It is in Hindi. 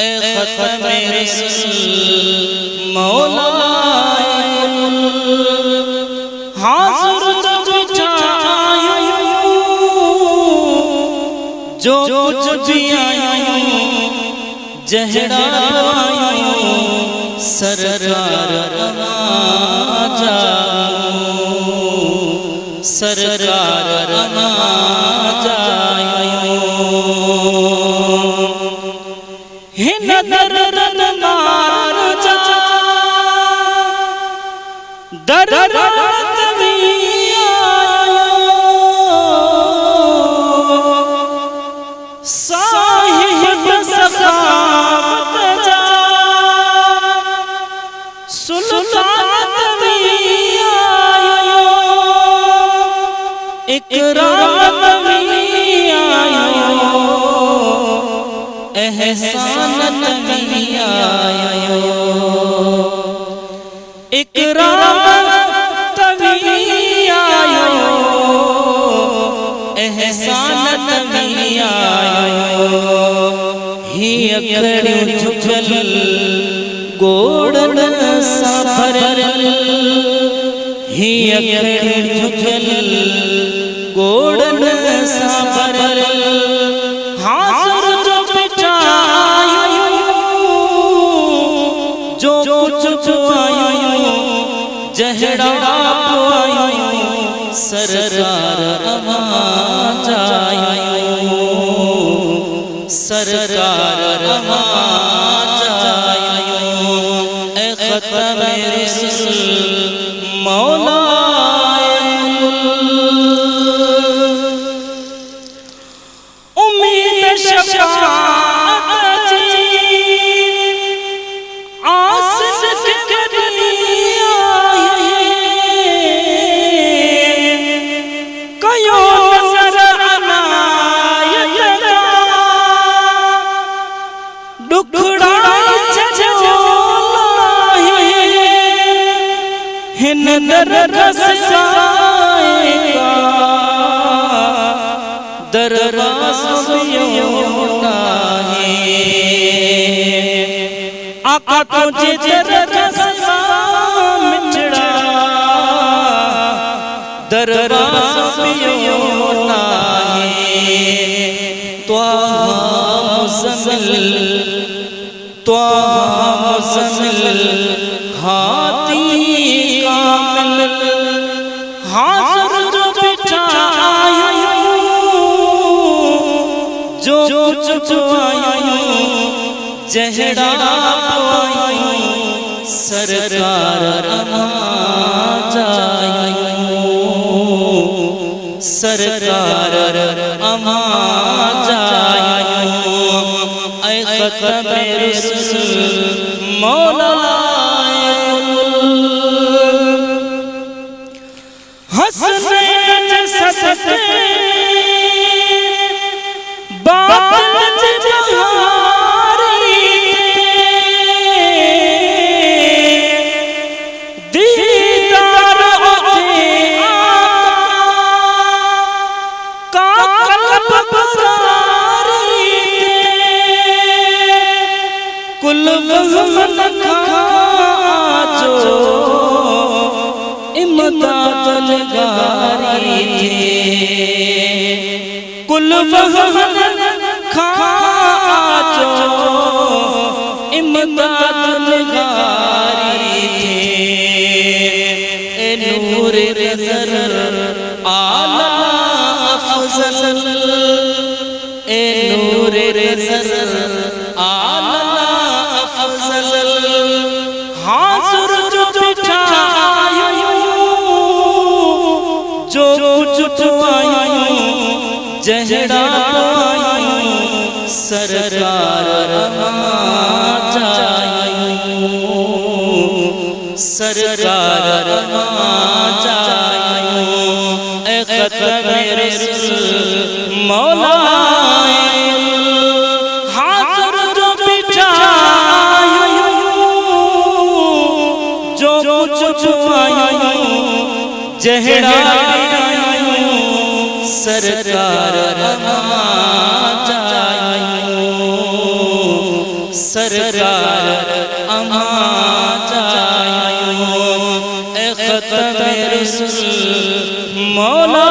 ए ख़त्म रसूल मौलाए हाज़िर जो कुछ भी आया जहरा आया सरकार रमाजा सरकार रमाजा हे नदर मार जा दर साहिब सखावत जा सुल्तानत भी आयो इकरामत भी आयो एहसानत भी आयो इकरामत भी आयो एहसानत भी आयो ही अकड़ झुकल गोड़न साभरल ही अकड़ झुकल गोड़न साभरल हाज़िर जो बिठायो जो कुछ आयो जहरा आयो सरकार रमाजा सरकार रमाजा ए ख़त्म रसूल मौलाए उम्मीद शफ़ाअत जी आस कयो नज़र अनायत दुखड़ा हिन दर साएगा दरवाज़ो नाहे आका तुझे दरवाज़ा मिठड़ा दरवाज़ो नाहे त्वाहा मुज़म्मिल हाथी कामिल हाज़िर जो बिठायो जो कुछ आयो जहरा आयो सरकार रमाजा सरकार रमाजा ऐ ख़त्म रसूल मौलाए हसनैन सदक़े बातिल जहारी दीदार होते आका का कल्ब बरारी कुल वज़न खाचो इमदाद लगारी थे कुल वज़न खाचो इमदाद लगारी थे ए नूर नज़र आला अफ़ज़ल ए नूर नज़र आला अफ़ज़ल हाज़िर जो बिठायो जो कुछ आयो जहरा आयो सरकार रमाजा सरकार रमाजा ए ख़त्म रसूल मौलाए हाज़िर जो बिठायो जो कुछ आयो जहरा आयो सरकार रमाजा सरकार अमा जायूं ए खत्म रसूल मौला